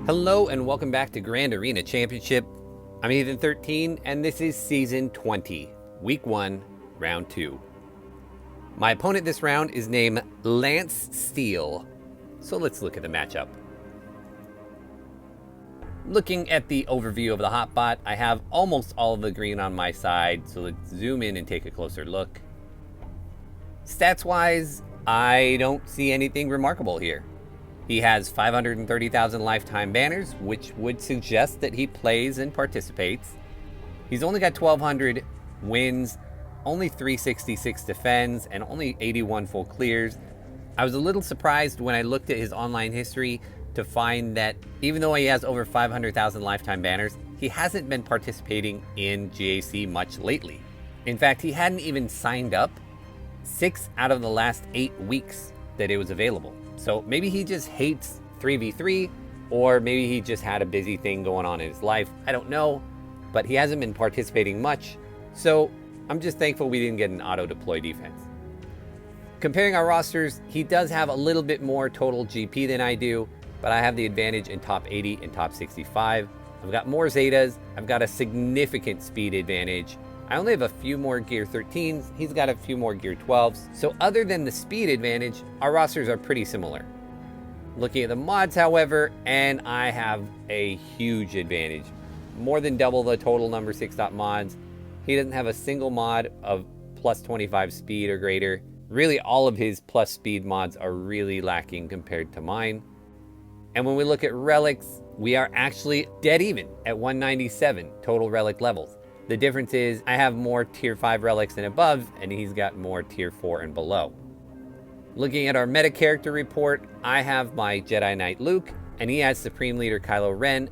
Hello and welcome back to Grand Arena Championship. I'm Heathen13 and this is Season 20, Week 1, Round 2. My opponent this round is named Lance Steele, so let's look at the matchup. Looking at the overview of the hotbot, I have almost all of the green on my side, so let's zoom in and take a closer look. Stats-wise, I don't see anything remarkable here. He has 530,000 lifetime banners, which would suggest that he plays and participates. He's only got 1,200 wins, only 366 defends, and only 81 full clears. I was a little surprised when I looked at his online history to find that even though he has over 500,000 lifetime banners, he hasn't been participating in GAC much lately. In fact, he hadn't even signed up 6 out of the last 8 weeks that it was available. So maybe he just hates 3v3, or maybe he just had a busy thing going on in his life. I don't know, but he hasn't been participating much. So I'm just thankful we didn't get an auto deploy defense. Comparing our rosters, he does have a little bit more total GP than I do, but I have the advantage in top 80 and top 65. I've got more Zetas. I've got a significant speed advantage. I only have a few more Gear 13s. He's got a few more Gear 12s. So other than the speed advantage, our rosters are pretty similar. Looking at the mods, however, and I have a huge advantage. More than double the total number 6 mods. He doesn't have a single mod of plus 25 speed or greater. Really, all of his plus speed mods are really lacking compared to mine. And when we look at relics, we are actually dead even at 197 total relic levels. The difference is I have more tier 5 relics and above, and he's got more tier 4 and below. Looking at our meta character report, I have my Jedi Knight Luke, and he has Supreme Leader Kylo Ren.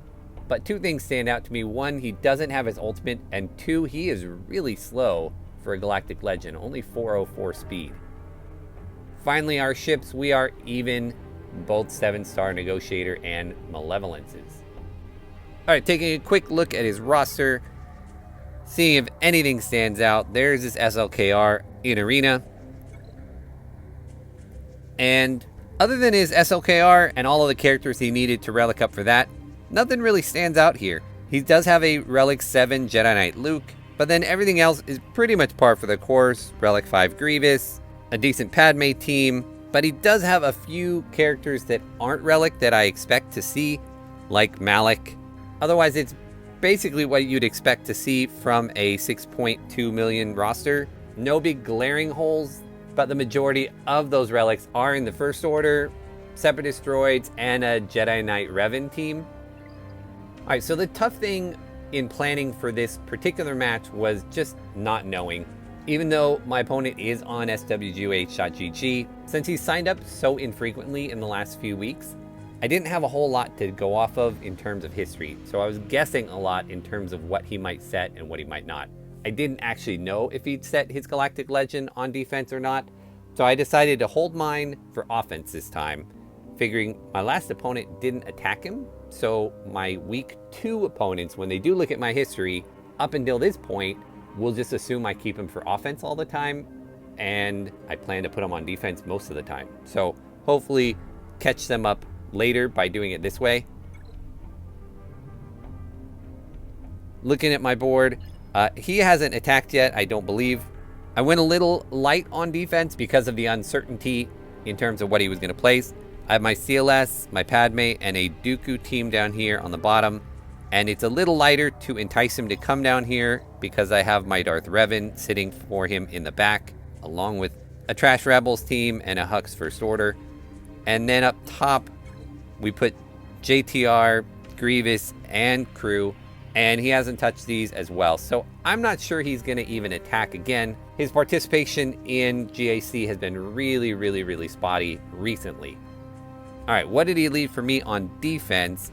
But 2 things stand out to me. 1, he doesn't have his ultimate, and 2, he is really slow for a Galactic Legend, only 404 speed. Finally, our ships, we are even, both 7-star Negotiator and Malevolences. Alright, taking a quick look at his roster, seeing if anything stands out. There's this Slkr in Arena. And other than his Slkr and all of the characters he needed to relic up for that, nothing really stands out here. He does have a Relic 7 Jedi Knight Luke, but then everything else is pretty much par for the course. Relic 5 Grievous, a decent Padme team, but he does have a few characters that aren't Relic that I expect to see, like Malik. Otherwise, it's basically what you'd expect to see from a 6.2 million roster. No big glaring holes, but the majority of those relics are in the First Order, Separatist droids, and a Jedi Knight Revan team. Alright, so the tough thing in planning for this particular match was just not knowing. Even though my opponent is on SWGOH.GG, since he's signed up so infrequently in the last few weeks, I didn't have a whole lot to go off of in terms of history, so I was guessing a lot in terms of what he might set and what he might not. I didn't actually know if he'd set his Galactic Legend on defense or not, so I decided to hold mine for offense this time, figuring my last opponent didn't attack him, so my week 2 opponents, when they do look at my history, up until this point, will just assume I keep him for offense all the time, and I plan to put him on defense most of the time. So hopefully catch them up later by doing it this way. Looking at my board, he hasn't attacked yet, I don't believe. I went a little light on defense because of the uncertainty in terms of what he was going to place. I have my CLS, my Padme, and a Dooku team down here on the bottom, and it's a little lighter to entice him to come down here because I have my Darth Revan sitting for him in the back, along with a Trash Rebels team and a Hux First Order. And then up top, we put JTR, Grievous, and crew, and he hasn't touched these as well. So I'm not sure he's going to even attack again. His participation in GAC has been really spotty recently. All right, what did he leave for me on defense?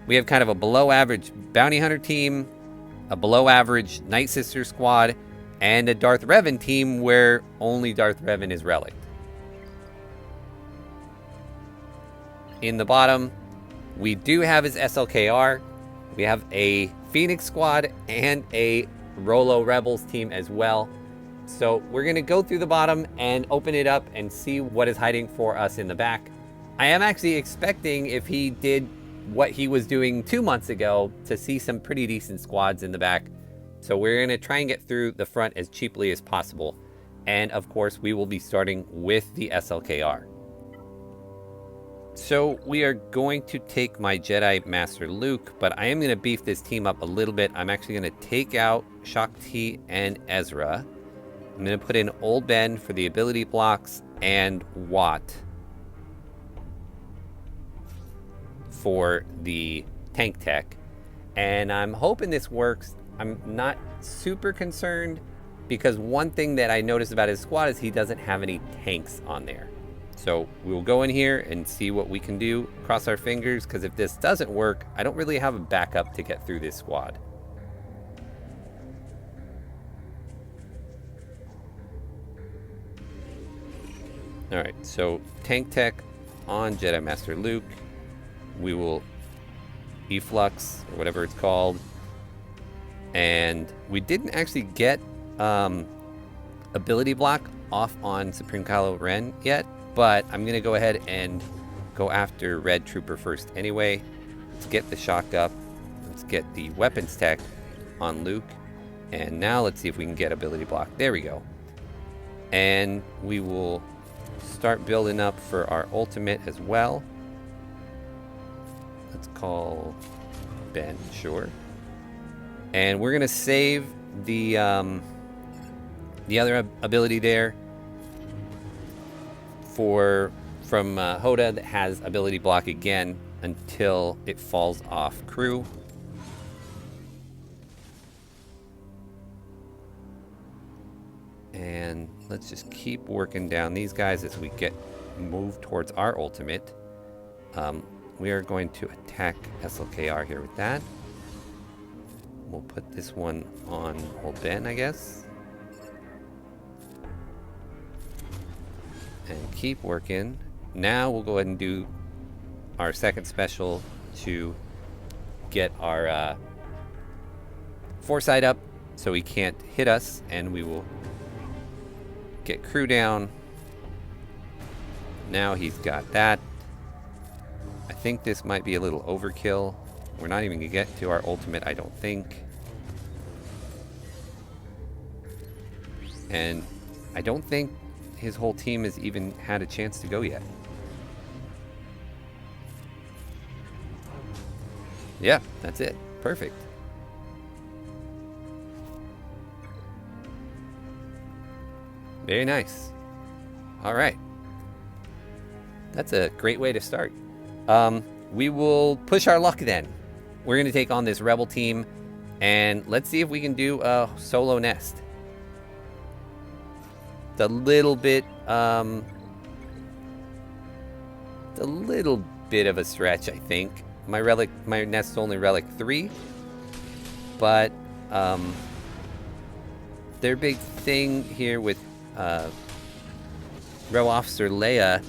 We have kind of a below average Bounty Hunter team, a below average Night Sister squad, and a Darth Revan team where only Darth Revan is relic. In the bottom, we do have his Slkr. We have a Phoenix squad and a Rolo Rebels team as well. So we're going to go through the bottom and open it up and see what is hiding for us in the back. I am actually expecting, if he did what he was doing 2 months ago to see some pretty decent squads in the back. So we're going to try and get through the front as cheaply as possible. And of course, we will be starting with the Slkr. So we are going to take my Jedi Master Luke, but I am going to beef this team up a little bit. I'm actually going to take out Shaak Ti and Ezra. I'm going to put in Old Ben for the ability blocks and Watt for the tank tech. And I'm hoping this works. I'm not super concerned because one thing that I noticed about his squad is he doesn't have any tanks on there. So we'll go in here and see what we can do. Cross our fingers, because if this doesn't work, I don't really have a backup to get through this squad. Alright, so tank tech on Jedi Master Luke. We will efflux, or whatever it's called. And we didn't actually get ability block off on Supreme Kylo Ren yet, but I'm going to go ahead and go after Red Trooper first anyway. Let's get the shock up. Let's get the weapons tech on Luke. And now let's see if we can get ability block. There we go. And we will start building up for our ultimate as well. Let's call Ben, sure. And we're going to save the other ability there from Hoda that has ability block again until it falls off crew. And let's just keep working down these guys as we move towards our ultimate. We are going to attack Slkr here with that. We'll put this one on Old Ben, I guess. And keep working. Now we'll go ahead and do our second special to get our foresight up so he can't hit us, and we will get crew down. Now he's got that. I think this might be a little overkill. We're not even gonna get to our ultimate, I don't think. And I don't think his whole team has even had a chance to go yet. Yeah, that's it. Perfect. Very nice. All right. That's a great way to start. We will push our luck then. We're going to take on this rebel team, and let's see if we can do a solo nest. It's a little bit of a stretch, I think. My nest is only relic 3, but their big thing here with Rebel Officer Leia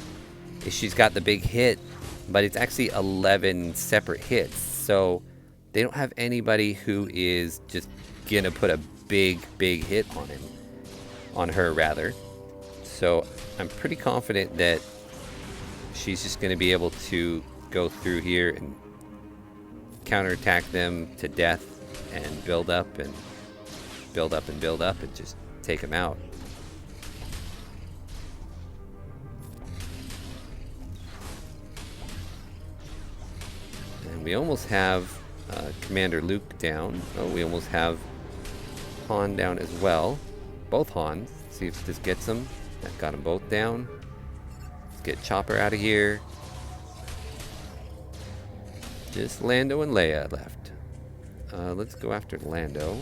is she's got the big hit, but it's actually 11 separate hits. So they don't have anybody who is just gonna put a big hit on her rather. So I'm pretty confident that she's just gonna be able to go through here and counterattack them to death and build up and build up and build up and just take them out. And we almost have Commander Luke down. Oh, we almost have Han down as well. Both Hans. See if this gets them. That got them both down. Let's get Chopper out of here. Just Lando and Leia left. Let's go after Lando.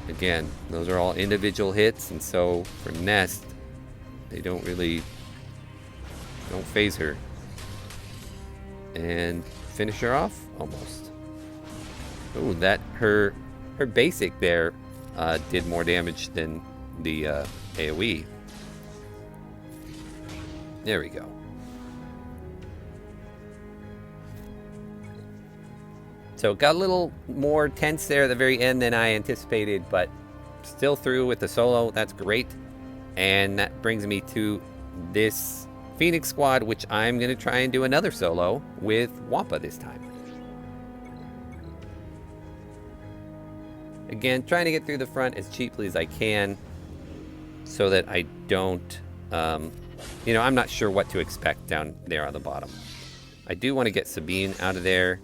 Again, those are all individual hits, and so for Nest, they don't phase her. And finish her off? Almost. Oh, her basic there did more damage than the AoE. There we go. So got a little more tense there at the very end than I anticipated, but still through with the solo. That's great. And that brings me to this Phoenix Squad, which I'm going to try and do another solo with Wampa this time. Again, trying to get through the front as cheaply as I can so that I don't, you know, I'm not sure what to expect down there on the bottom. I do want to get Sabine out of there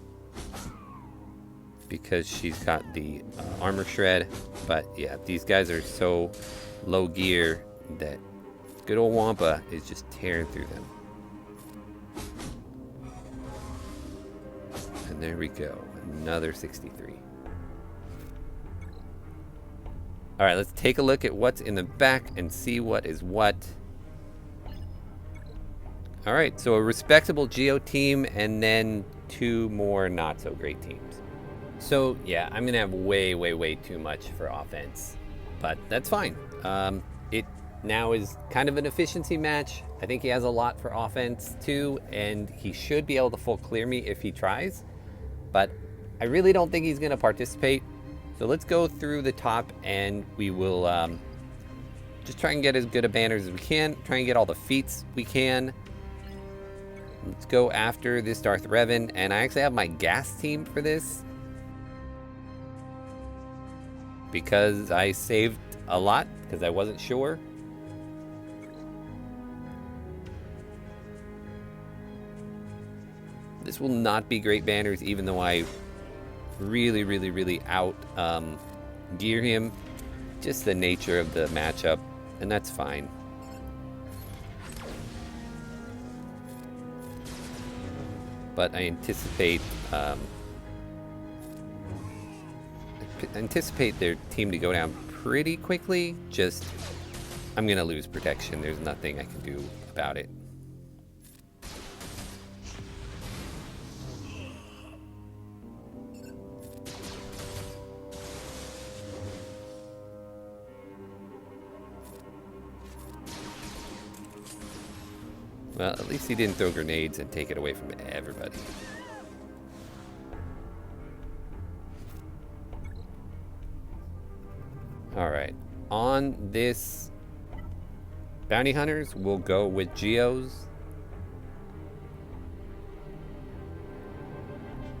because she's got the armor shred. But yeah, these guys are so low gear that good old Wampa is just tearing through them. And there we go, another 63. All right, let's take a look at what's in the back and see what is what. All right, so a respectable Geo team and then 2 more not so great teams. So yeah, I'm gonna have way too much for offense, but that's fine. It now is kind of an efficiency match. I think he has a lot for offense too, and he should be able to full clear me if he tries, but I really don't think he's gonna participate. So let's go through the top and we will just try and get as good a banners as we can, try and get all the feats we can. Let's go after this Darth Revan, and I actually have my gas team for this because I saved a lot because I wasn't sure. This will not be great banners, even though I really out gear him. Just the nature of the matchup, and that's fine. But I anticipate their team to go down pretty quickly. Just, I'm gonna lose protection. There's nothing I can do about it. Well, at least he didn't throw grenades and take it away from everybody. Alright, on this bounty hunters, we'll go with Geos.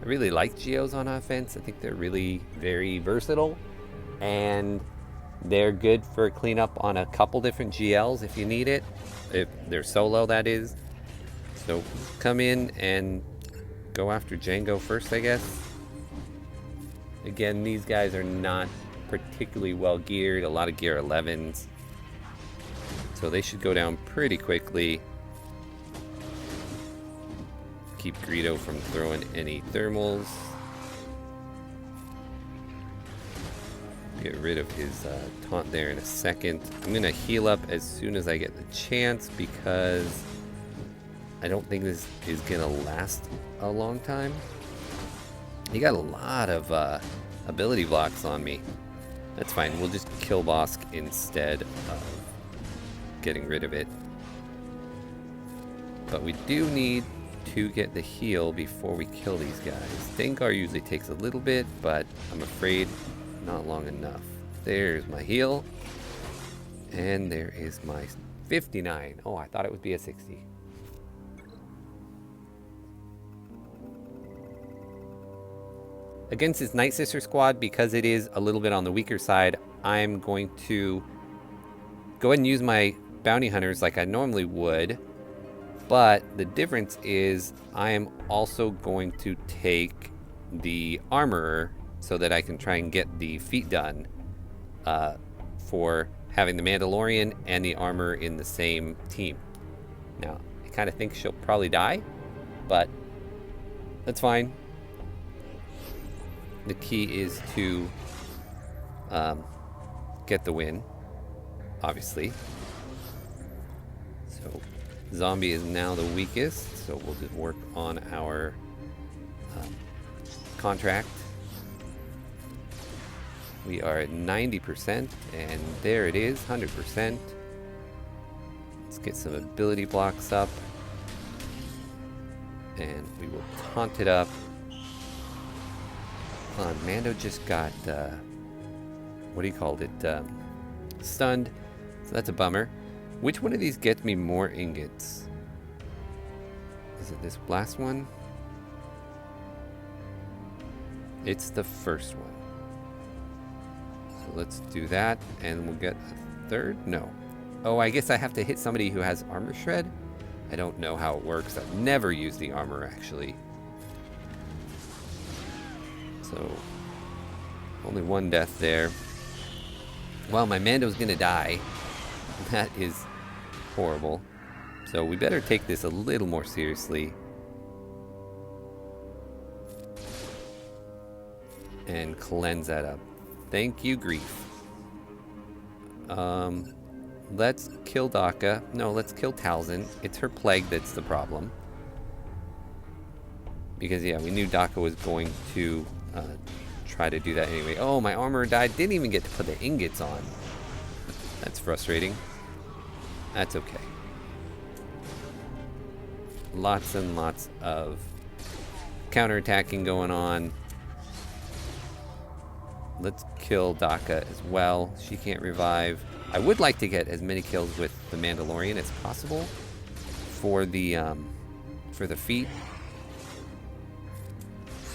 I really like Geos on offense. I think they're really very versatile, and they're good for cleanup on a couple different GLs if you need it. If they're solo, that is. So come in and go after Django first, I guess. Again, these guys are not particularly well geared. A lot of gear 11s. So they should go down pretty quickly. Keep Greedo from throwing any thermals. Get rid of his taunt there in a second. I'm gonna heal up as soon as I get the chance because I don't think this is gonna last a long time. He got a lot of ability blocks on me. That's fine, we'll just kill Bosk instead of getting rid of it. But we do need to get the heal before we kill these guys. Dengar usually takes a little bit, but I'm afraid not long enough. There's my heal. And there is my 59. Oh, I thought it would be a 60. Against this Night Sister squad, because it is a little bit on the weaker side, I'm going to go ahead and use my bounty hunters like I normally would. But the difference is I am also going to take the armorer so that I can try and get the feat done for having the Mandalorian and the armor in the same team. Now, I kind of think she'll probably die, but that's fine. The key is to get the win, obviously. So, Zombie is now the weakest, so we'll just work on our contract. We are at 90%, and there it is, 100%. Let's get some ability blocks up, and we will taunt it up. Mando just got, what do you call it, stunned, so that's a bummer. Which one of these gets me more ingots? Is it this last one? It's the first one. So let's do that, and we'll get a third? No. Oh, I guess I have to hit somebody who has armor shred? I don't know how it works. I've never used the armor, actually. So, only one death there. Well, my Mando's gonna die. That is horrible. So we better take this a little more seriously. And cleanse that up. Thank you, grief. Let's kill Daka. No, let's kill Talzin. It's her plague that's the problem. Because, yeah, we knew Daka was going to try to do that anyway. Oh, my armor died. Didn't even get to put the ingots on. That's frustrating. That's okay. Lots and lots of counterattacking going on. Let's kill Daka as well. She can't revive. I would like to get as many kills with the Mandalorian as possible for the feat.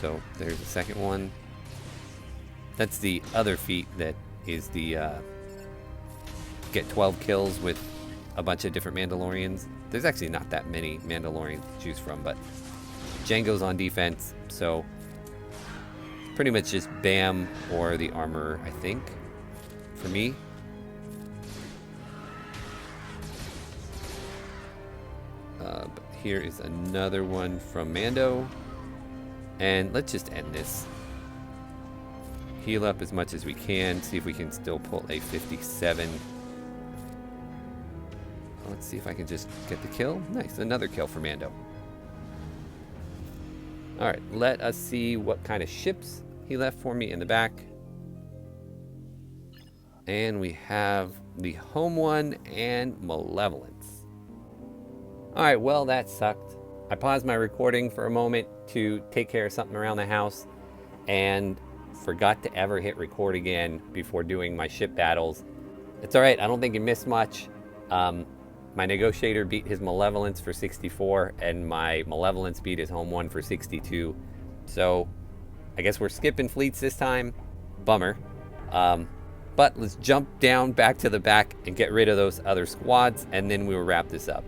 So there's the second one. That's the other feat that is the get 12 kills with a bunch of different Mandalorians. There's actually not that many Mandalorians to choose from, but Jango's on defense, so pretty much just Bam or the armor, I think, for me. But here is another one from Mando. And let's just end this. Heal up as much as we can. See if we can still pull a 57. Let's see if I can just get the kill. Nice, another kill for Mando. Alright, let us see what kind of ships he left for me in the back. And we have the home one and Malevolence. Alright, well that sucked. I paused my recording for a moment to take care of something around the house and forgot to ever hit record again before doing my ship battles. It's alright, I don't think you missed much. My Negotiator beat his Malevolence for 64, and my Malevolence beat his home one for 62. So, I guess we're skipping fleets this time. Bummer. But let's jump down back to the back and get rid of those other squads, and then we'll wrap this up.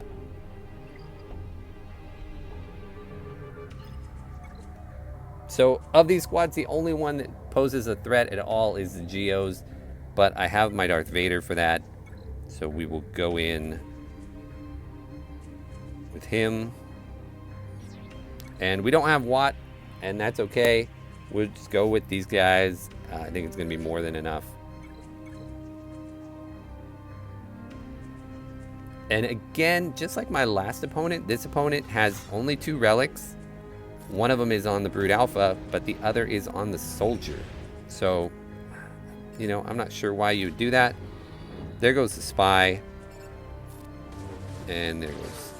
So, of these squads, the only one that poses a threat at all is the Geos, but I have my Darth Vader for that. So we will go in with him. And we don't have Watt, and that's okay. We'll just go with these guys. I think it's going to be more than enough. And again, just like my last opponent, this opponent has only 2 relics. One of them is on the Brood Alpha, but the other is on the Soldier. So, you know, I'm not sure why you would do that. There goes the Spy. And there goes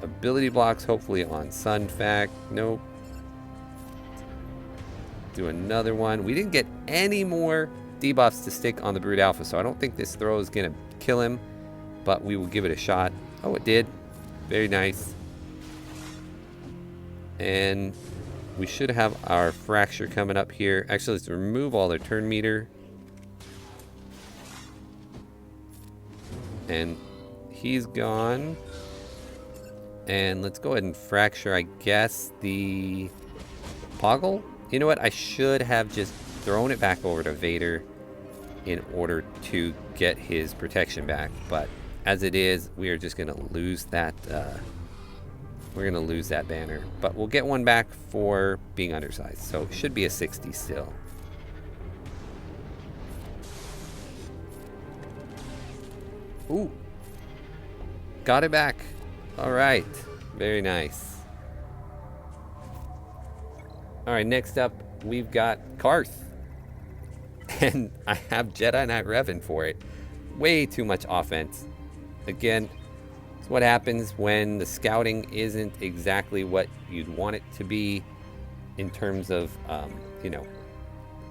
ability blocks, hopefully on Sun Fact. Nope. Do another one. We didn't get any more debuffs to stick on the Brood Alpha, so I don't think this throw is going to kill him, but we will give it a shot. Oh, it did. Very nice. And we should have our fracture coming up here. Actually, let's remove all their turn meter. And he's gone. And let's go ahead and fracture, I guess, the Poggle. You know what? I should have just thrown it back over to Vader in order to get his protection back. But as it is, we are just going to lose that. We're going to lose that banner. But we'll get one back for being undersized. So it should be a 60 still. Ooh. Got it back. All right. Very nice. All right, next up, we've got Karth. And I have Jedi Knight Revan for it. Way too much offense. Again, it's what happens when the scouting isn't exactly what you'd want it to be in terms of, you know,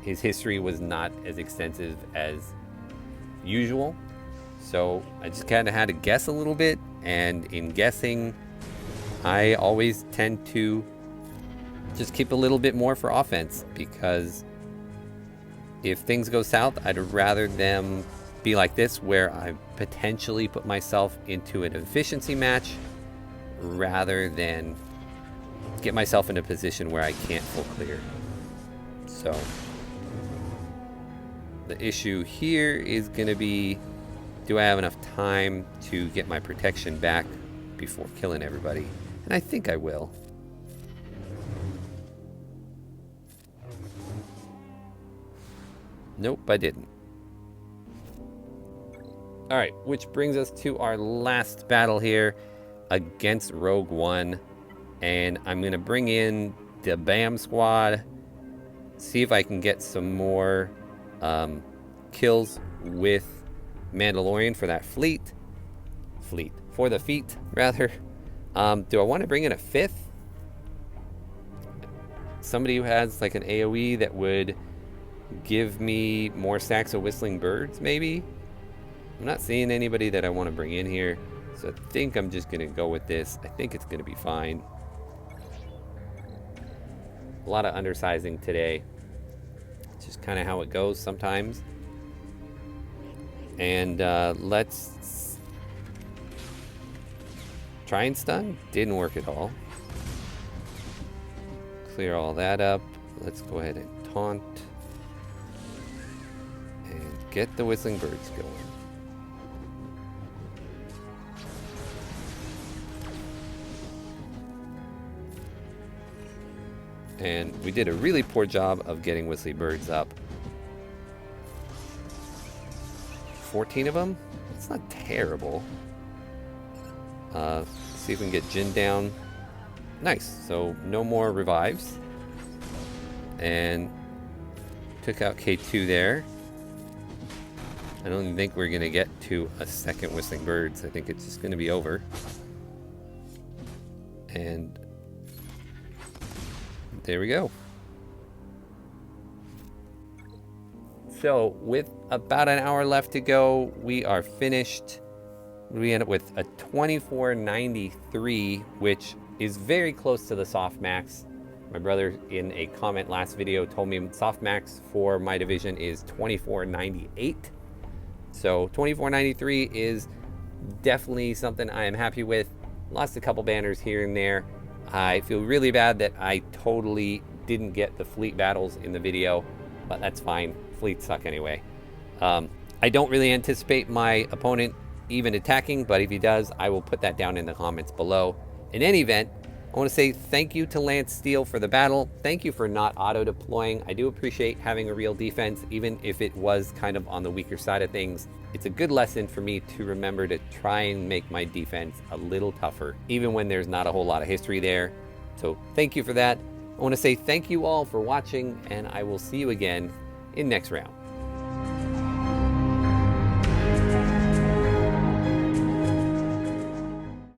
his history was not as extensive as usual. So I just kind of had to guess a little bit, and in guessing, I always tend to just keep a little bit more for offense, because if things go south, I'd rather them be like this, where I potentially put myself into an efficiency match rather than get myself in a position where I can't full clear. So the issue here is going to be, do I have enough time to get my protection back before killing everybody? And I think I will. Nope, I didn't. Alright, which brings us to our last battle here against Rogue One. And I'm going to bring in the BAM squad, see if I can get some more kills with Mandalorian for that for the feet, rather. Do I want to bring in a 5th? Somebody who has like an AoE that would give me more stacks of whistling birds, maybe? I'm not seeing anybody that I want to bring in here, so I think I'm just going to go with this. I think it's going to be fine. A lot of undersizing today. It's just kind of how it goes sometimes. And let's try and stun. Didn't work at all. Clear all that up. Let's go ahead and taunt. And get the whistling birds going. And we did a really poor job of getting whistly birds up. 14 of them? It's not terrible. See if we can get Jin down. Nice. So no more revives. And took out K2 there. I don't even think we're going to get to a second whistling birds. I think it's just going to be over. And there we go. So with about an hour left to go, we are finished. We end up with a 2493, which is very close to the soft max. My brother in a comment last video told me soft max for my division is 2498. So 2493 is definitely something I am happy with. Lost a couple banners here and there. I feel really bad that I totally didn't get the fleet battles in the video, but that's fine. Fleets suck anyway. I don't really anticipate my opponent even attacking, but if he does, I will put that down in the comments below. In any event, I want to say thank you to Lance Steele for the battle. Thank you for not auto-deploying. I do appreciate having a real defense, even if it was kind of on the weaker side of things. It's a good lesson for me to remember to try and make my defense a little tougher, even when there's not a whole lot of history there. So thank you for that. I want to say thank you all for watching, and I will see you again in next round.